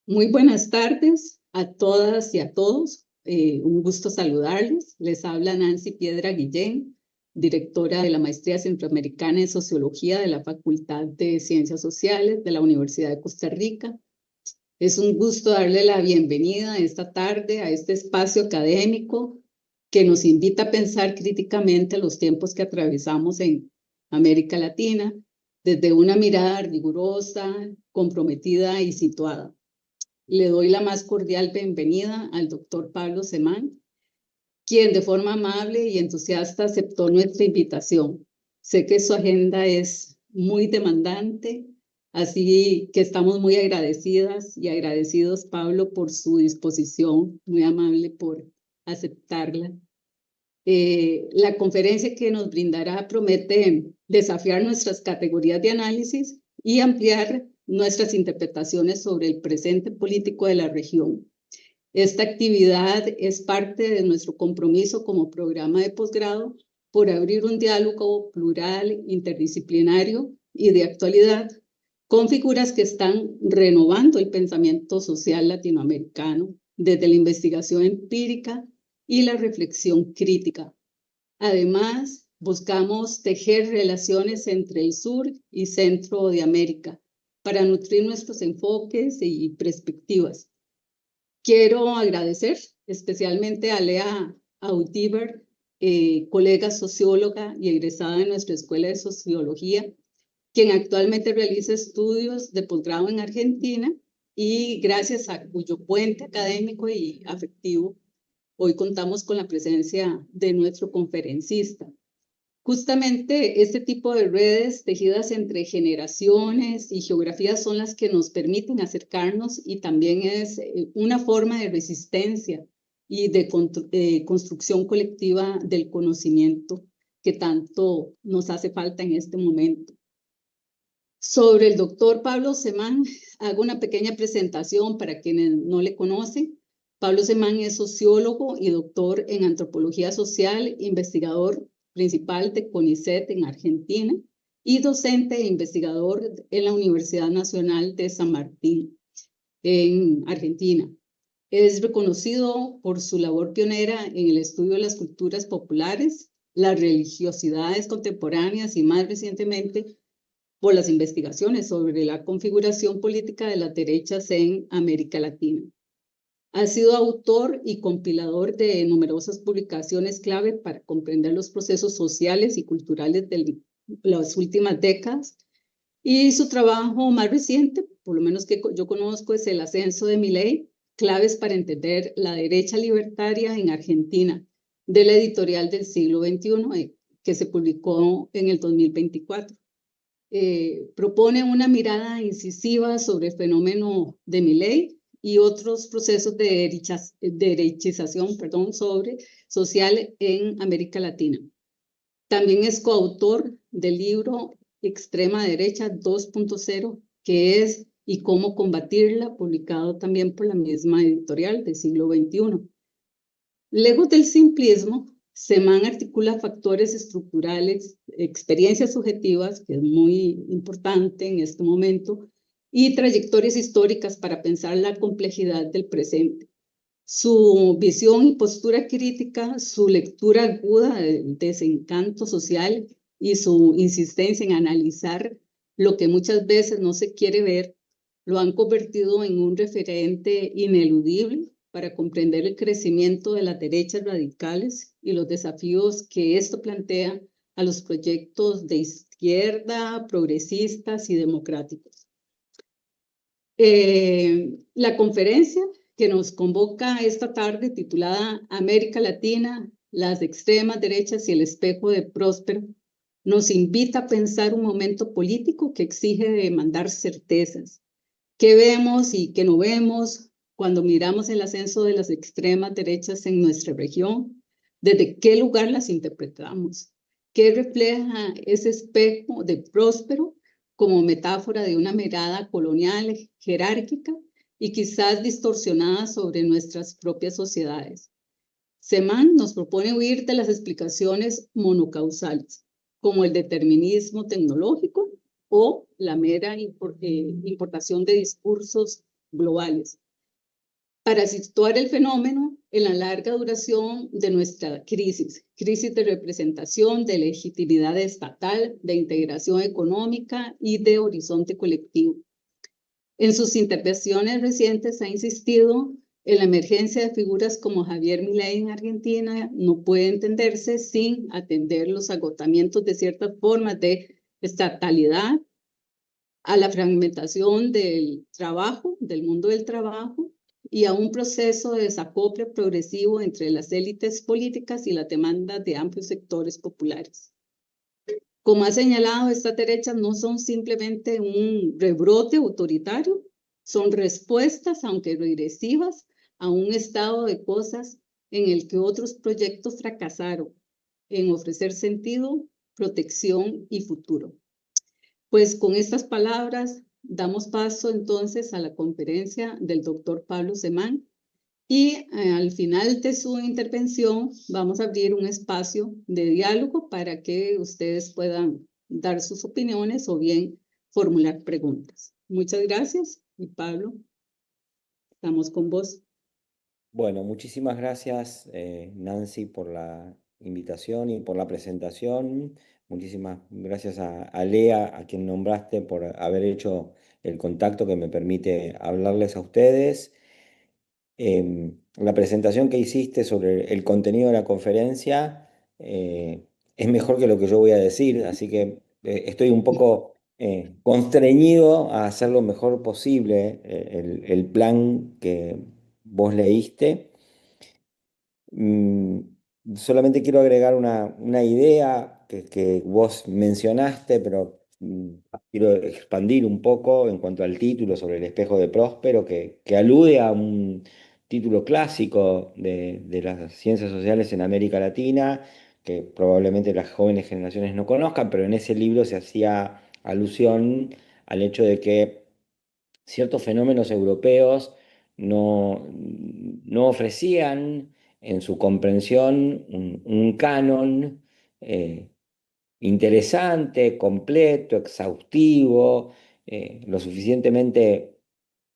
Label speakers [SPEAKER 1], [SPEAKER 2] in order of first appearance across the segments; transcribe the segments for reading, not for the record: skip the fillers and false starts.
[SPEAKER 1] Muy buenas tardes a todas y a todos. Un gusto saludarles. Les habla Nancy Piedra Guillén, directora de la Maestría Centroamericana en Sociología de la Facultad de Ciencias Sociales de la Universidad de Costa Rica. Es un gusto darle la bienvenida esta tarde a este espacio académico que nos invita a pensar críticamente los tiempos que atravesamos en América Latina desde una mirada rigurosa, comprometida y situada. Le doy la más cordial bienvenida al doctor Pablo Semán, quien de forma amable y entusiasta aceptó nuestra invitación. Sé que su agenda es muy demandante, así que estamos muy agradecidas y agradecidos, Pablo, por su disposición, muy amable por aceptarla. La conferencia que nos brindará promete desafiar nuestras categorías de análisis y ampliar nuestras interpretaciones sobre el presente político de la región. Esta actividad es parte de nuestro compromiso como programa de posgrado por abrir un diálogo plural, interdisciplinario y de actualidad con figuras que están renovando el pensamiento social latinoamericano desde la investigación empírica y la reflexión crítica. Además, buscamos tejer relaciones entre el sur y centro de América para nutrir nuestros enfoques y perspectivas. Quiero agradecer especialmente a Lea Audíber, colega socióloga y egresada de nuestra Escuela de Sociología, quien actualmente realiza estudios de posgrado en Argentina y gracias a cuyo puente académico y afectivo, hoy contamos con la presencia de nuestro conferencista. Justamente este tipo de redes tejidas entre generaciones y geografías son las que nos permiten acercarnos y también es una forma de resistencia y de construcción colectiva del conocimiento que tanto nos hace falta en este momento. Sobre el doctor Pablo Semán, hago una pequeña presentación para quienes no le conocen. Pablo Semán es sociólogo y doctor en antropología social, investigador principal de CONICET en Argentina y docente e investigador en la Universidad Nacional de San Martín en Argentina. Es reconocido por su labor pionera en el estudio de las culturas populares, las religiosidades contemporáneas y más recientemente por las investigaciones sobre la configuración política de las derechas en América Latina. Ha sido autor y compilador de numerosas publicaciones clave para comprender los procesos sociales y culturales de las últimas décadas. Y su trabajo más reciente, por lo menos que yo conozco, es El ascenso de Milei, claves para entender la derecha libertaria en Argentina, de la editorial del siglo XXI, que se publicó en el 2024. Propone una mirada incisiva sobre el fenómeno de Milei y otros procesos de derechización social en América Latina. También es coautor del libro Extrema Derecha 2.0, que es Y cómo combatirla, publicado también por la misma editorial del siglo XXI. Lejos del simplismo, Semán articula factores estructurales, experiencias subjetivas, que es muy importante en este momento, y trayectorias históricas para pensar la complejidad del presente. Su visión y postura crítica, su lectura aguda del desencanto social y su insistencia en analizar lo que muchas veces no se quiere ver, lo han convertido en un referente ineludible para comprender el crecimiento de las derechas radicales y los desafíos que esto plantea a los proyectos de izquierda, progresistas y democráticos. La conferencia que nos convoca esta tarde, titulada América Latina, las extremas derechas y el espejo de Próspero, nos invita a pensar un momento político que exige demandar certezas. ¿Qué vemos y qué no vemos cuando miramos el ascenso de las extremas derechas en nuestra región? ¿Desde qué lugar las interpretamos? ¿Qué refleja ese espejo de Próspero como metáfora de una mirada colonial, jerárquica y quizás distorsionada sobre nuestras propias sociedades? Semán nos propone huir de las explicaciones monocausales, como el determinismo tecnológico o la mera importación de discursos globales, para situar el fenómeno en la larga duración de nuestra crisis de representación, de legitimidad estatal, de integración económica y de horizonte colectivo. En sus intervenciones recientes ha insistido en la emergencia de figuras como Javier Milei en Argentina. No puede entenderse sin atender los agotamientos de ciertas formas de estatalidad, a la fragmentación del trabajo, del mundo del trabajo, y a un proceso de desacople progresivo entre las élites políticas y las demandas de amplios sectores populares. Como ha señalado, estas derechas no son simplemente un rebrote autoritario, son respuestas, aunque regresivas, a un estado de cosas en el que otros proyectos fracasaron en ofrecer sentido, protección y futuro. Pues con estas palabras damos paso entonces a la conferencia del doctor Pablo Semán, y al final de su intervención vamos a abrir un espacio de diálogo para que ustedes puedan dar sus opiniones o bien formular preguntas. Muchas gracias y Pablo, estamos con vos.
[SPEAKER 2] Bueno, muchísimas gracias Nancy por la invitación y por la presentación. Muchísimas gracias a Lea, a quien nombraste, por haber hecho el contacto que me permite hablarles a ustedes. La presentación que hiciste sobre el contenido de la conferencia es mejor que lo que yo voy a decir, así que estoy un poco constreñido a hacer lo mejor posible el plan que vos leíste. Mm, Solamente quiero agregar una idea que vos mencionaste, pero quiero expandir un poco en cuanto al título sobre el espejo de Próspero, que alude a un título clásico de las ciencias sociales en América Latina, que probablemente las jóvenes generaciones no conozcan, pero en ese libro se hacía alusión al hecho de que ciertos fenómenos europeos no ofrecían en su comprensión un canon interesante, completo, exhaustivo, lo suficientemente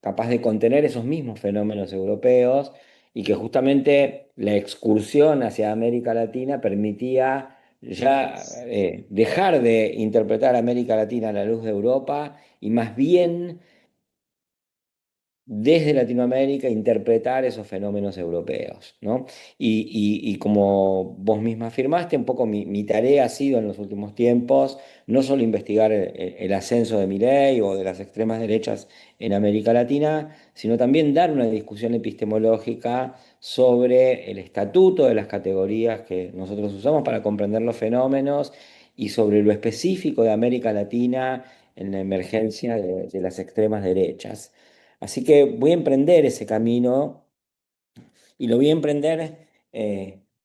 [SPEAKER 2] capaz de contener esos mismos fenómenos europeos y que justamente la excursión hacia América Latina permitía ya dejar de interpretar América Latina a la luz de Europa y más bien desde Latinoamérica interpretar esos fenómenos europeos, ¿no? Y como vos misma afirmaste, un poco mi tarea ha sido en los últimos tiempos no solo investigar el ascenso de Milei o de las extremas derechas en América Latina, sino también dar una discusión epistemológica sobre el estatuto de las categorías que nosotros usamos para comprender los fenómenos y sobre lo específico de América Latina en la emergencia de las extremas derechas. Así que voy a emprender ese camino y lo voy a emprender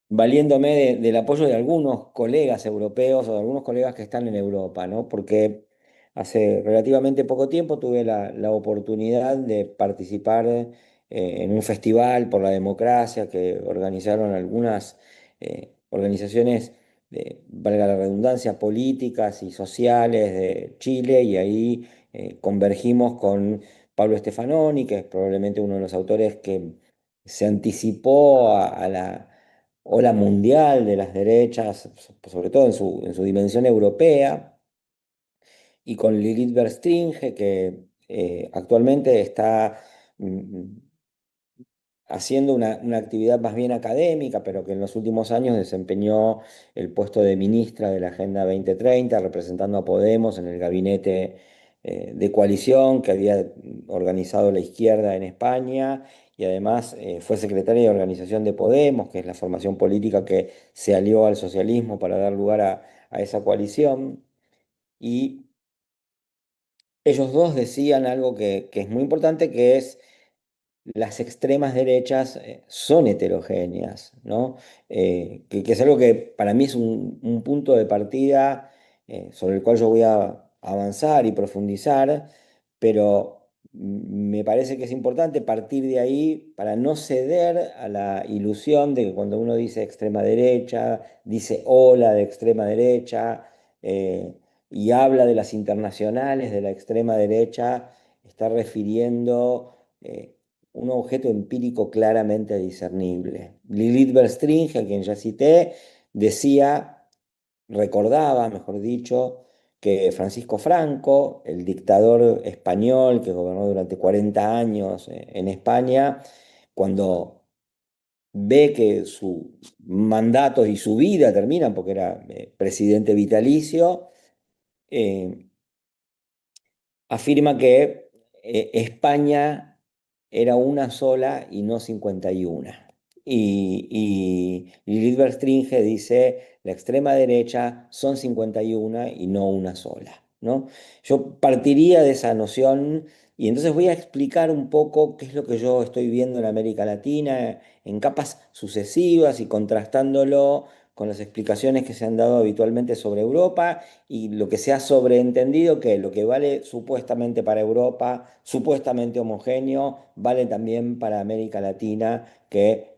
[SPEAKER 2] valiéndome del apoyo de algunos colegas europeos o de algunos colegas que están en Europa, ¿no? Porque hace relativamente poco tiempo tuve la oportunidad de participar en un festival por la democracia que organizaron algunas organizaciones, valga la redundancia, políticas y sociales de Chile, y ahí convergimos con Pablo Stefanoni, que es probablemente uno de los autores que se anticipó a la ola mundial de las derechas, sobre todo en su dimensión europea, y con Lilith Berstringe, que actualmente está mm, haciendo una actividad más bien académica, pero que en los últimos años desempeñó el puesto de ministra de la Agenda 2030, representando a Podemos en el gabinete de coalición que había organizado la izquierda en España, y además fue secretaria de organización de Podemos, que es la formación política que se alió al socialismo para dar lugar a esa coalición. Y ellos dos decían algo que es muy importante, que es las extremas derechas son heterogéneas, ¿no? Que es algo que para mí es un punto de partida sobre el cual yo voy a avanzar y profundizar, pero me parece que es importante partir de ahí para no ceder a la ilusión de que cuando uno dice extrema derecha, dice ola de extrema derecha y habla de las internacionales de la extrema derecha, está refiriendo un objeto empírico claramente discernible. Lilith Berstringe, a quien ya cité, decía, recordaba, mejor dicho, que Francisco Franco, el dictador español que gobernó durante 40 años en España, cuando ve que su mandato y su vida terminan, porque era presidente vitalicio, eh, afirma que España era una sola y no 51. Y Lilith Berstringe dice, la extrema derecha son 51 y no una sola, ¿no? Yo partiría de esa noción y entonces voy a explicar un poco qué es lo que yo estoy viendo en América Latina en capas sucesivas y contrastándolo con las explicaciones que se han dado habitualmente sobre Europa y lo que se ha sobreentendido que lo que vale supuestamente para Europa, supuestamente homogéneo, vale también para América Latina, que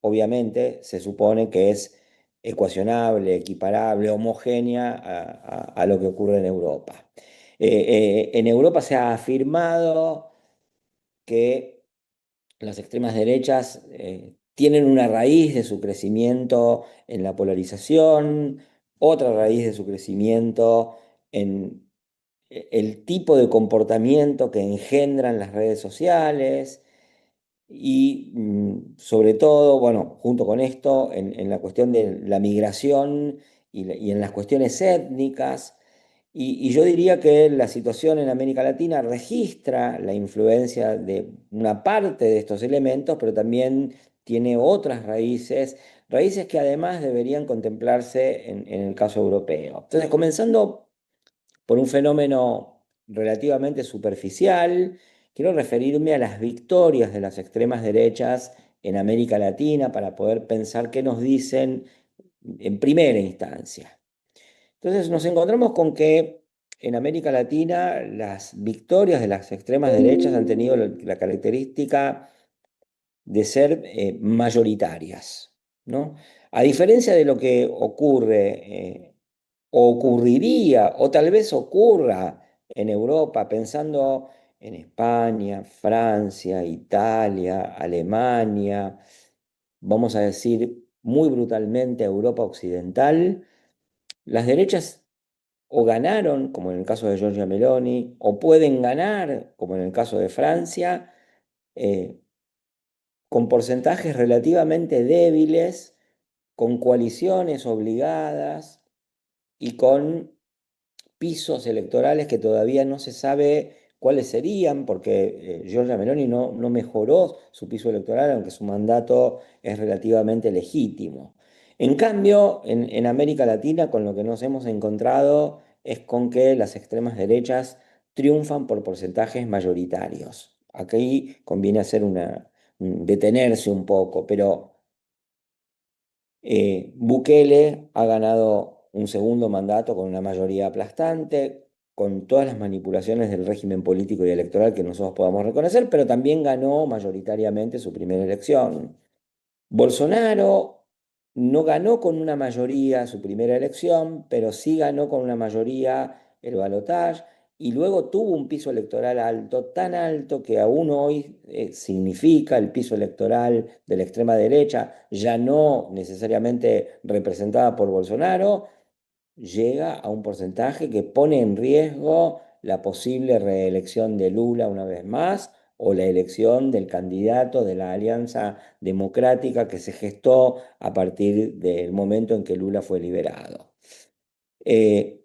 [SPEAKER 2] obviamente se supone que es ecuacionable, equiparable, homogénea a lo que ocurre en Europa. En Europa se ha afirmado que las extremas derechas tienen una raíz de su crecimiento en la polarización, otra raíz de su crecimiento en el tipo de comportamiento que engendran las redes sociales y sobre todo, bueno, junto con esto, en la cuestión de la migración y en las cuestiones étnicas. Y yo diría que la situación en América Latina registra la influencia de una parte de estos elementos, pero también tiene otras raíces, raíces que además deberían contemplarse en el caso europeo. Entonces, comenzando por un fenómeno relativamente superficial, quiero referirme a las victorias de las extremas derechas en América Latina para poder pensar qué nos dicen en primera instancia. Entonces nos encontramos con que en América Latina las victorias de las extremas derechas han tenido la característica de ser mayoritarias, ¿no? A diferencia de lo que ocurre o ocurriría, o tal vez ocurra en Europa, pensando en España, Francia, Italia, Alemania, vamos a decir muy brutalmente Europa Occidental, las derechas o ganaron, como en el caso de Giorgia Meloni, o pueden ganar, como en el caso de Francia, eh, con porcentajes relativamente débiles, con coaliciones obligadas y con pisos electorales que todavía no se sabe cuáles serían, porque Giorgia Meloni no mejoró su piso electoral, aunque su mandato es relativamente legítimo. En cambio, en América Latina, con lo que nos hemos encontrado es con que las extremas derechas triunfan por porcentajes mayoritarios. Aquí conviene hacer detenerse un poco, pero Bukele ha ganado un segundo mandato con una mayoría aplastante, con todas las manipulaciones del régimen político y electoral que nosotros podamos reconocer, pero también ganó mayoritariamente su primera elección. Bolsonaro no ganó con una mayoría su primera elección, pero sí ganó con una mayoría el balotaje y luego tuvo un piso electoral alto, tan alto que aún hoy significa el piso electoral de la extrema derecha, ya no necesariamente representada por Bolsonaro, llega a un porcentaje que pone en riesgo la posible reelección de Lula una vez más o la elección del candidato de la Alianza Democrática que se gestó a partir del momento en que Lula fue liberado. Eh,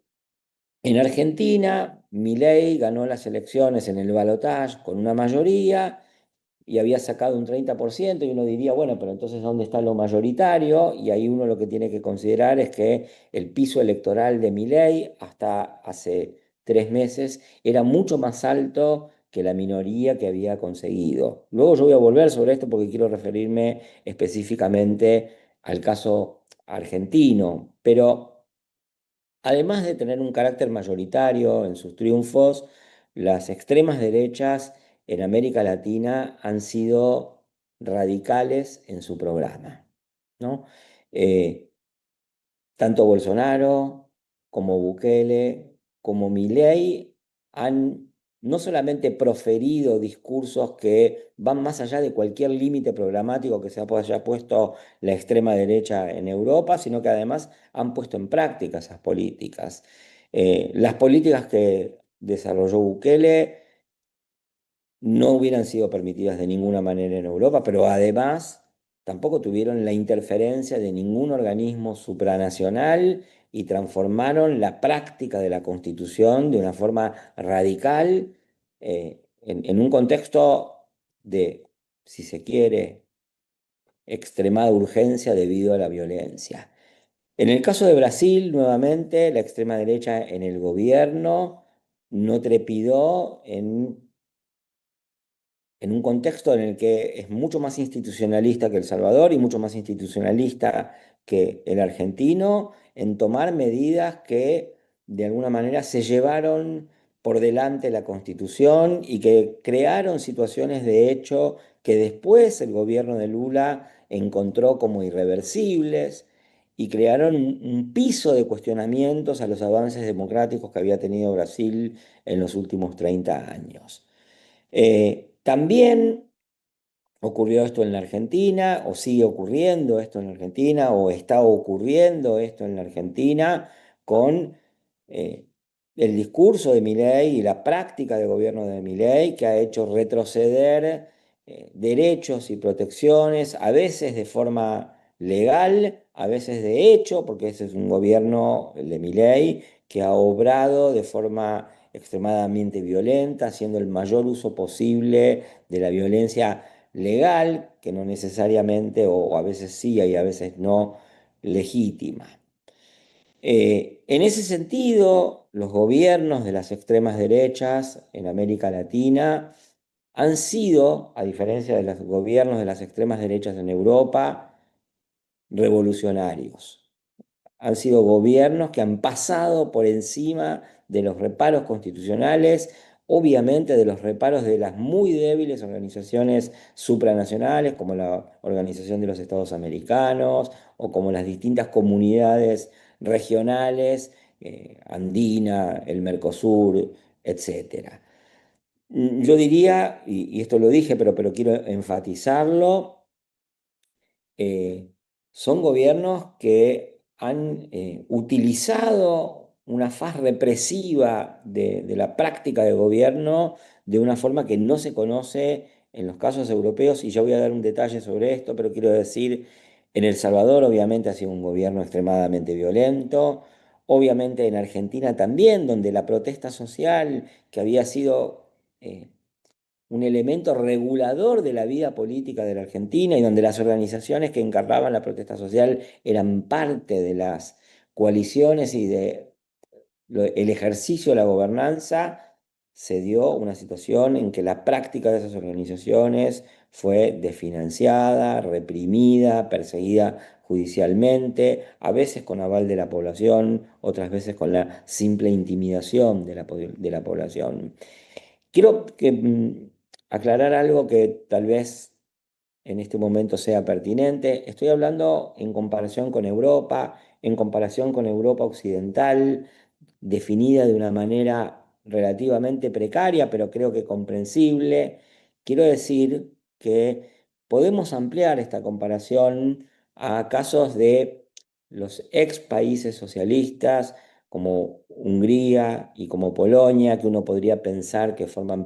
[SPEAKER 2] en Argentina, Milei ganó las elecciones en el balotaje con una mayoría y había sacado un 30% y uno diría, bueno, pero entonces ¿dónde está lo mayoritario? Y ahí uno lo que tiene que considerar es que el piso electoral de Milei hasta hace 3 meses era mucho más alto que la minoría que había conseguido. Luego yo voy a volver sobre esto porque quiero referirme específicamente al caso argentino, pero además de tener un carácter mayoritario en sus triunfos, las extremas derechas en América Latina han sido radicales en su programa, ¿no? Eh, Tanto Bolsonaro como Bukele como Milei han no solamente proferido discursos que van más allá de cualquier límite programático que se haya puesto la extrema derecha en Europa, sino que además han puesto en práctica esas políticas. Las políticas que desarrolló Bukele no hubieran sido permitidas de ninguna manera en Europa, pero además tampoco tuvieron la interferencia de ningún organismo supranacional y transformaron la práctica de la Constitución de una forma radical, en un contexto de, si se quiere, extremada urgencia debido a la violencia. En el caso de Brasil, nuevamente, la extrema derecha en el gobierno no trepidó en un contexto en el que es mucho más institucionalista que El Salvador y mucho más institucionalista que el argentino, en tomar medidas que de alguna manera se llevaron por delante la Constitución y que crearon situaciones de hecho que después el gobierno de Lula encontró como irreversibles y crearon un piso de cuestionamientos a los avances democráticos que había tenido Brasil en los últimos 30 años. También ocurrió esto en la Argentina, o sigue ocurriendo esto en la Argentina, o está ocurriendo esto en la Argentina con eh, el discurso de Milei y la práctica de gobierno de Milei que ha hecho retroceder derechos y protecciones, a veces de forma legal, a veces de hecho, porque ese es un gobierno, el de Milei, que ha obrado de forma extremadamente violenta, haciendo el mayor uso posible de la violencia legal, que no necesariamente, o a veces sí y a veces no, legítima. En ese sentido, los gobiernos de las extremas derechas en América Latina han sido, a diferencia de los gobiernos de las extremas derechas en Europa, revolucionarios. Han sido gobiernos que han pasado por encima de los reparos constitucionales, obviamente de los reparos de las muy débiles organizaciones supranacionales, como la Organización de los Estados Americanos o como las distintas comunidades regionales, Andina, el Mercosur, etcétera. Yo diría, y esto lo dije, pero quiero enfatizarlo, eh, son gobiernos que han utilizado una faz represiva de la práctica de gobierno de una forma que no se conoce en los casos europeos, y ya voy a dar un detalle sobre esto, pero quiero decir, en El Salvador obviamente ha sido un gobierno extremadamente violento, obviamente en Argentina también, donde la protesta social que había sido un elemento regulador de la vida política de la Argentina y donde las organizaciones que encarnaban la protesta social eran parte de las coaliciones y de el ejercicio de la gobernanza, se dio una situación en que la práctica de esas organizaciones fue desfinanciada, reprimida, perseguida judicialmente, a veces con aval de la población, otras veces con la simple intimidación de la población. Quiero aclarar algo que tal vez en este momento sea pertinente. Estoy hablando en comparación con Europa occidental, definida de una manera relativamente precaria, pero creo que comprensible. Quiero decir que podemos ampliar esta comparación a casos de los ex países socialistas como Hungría y como Polonia, que uno podría pensar que forman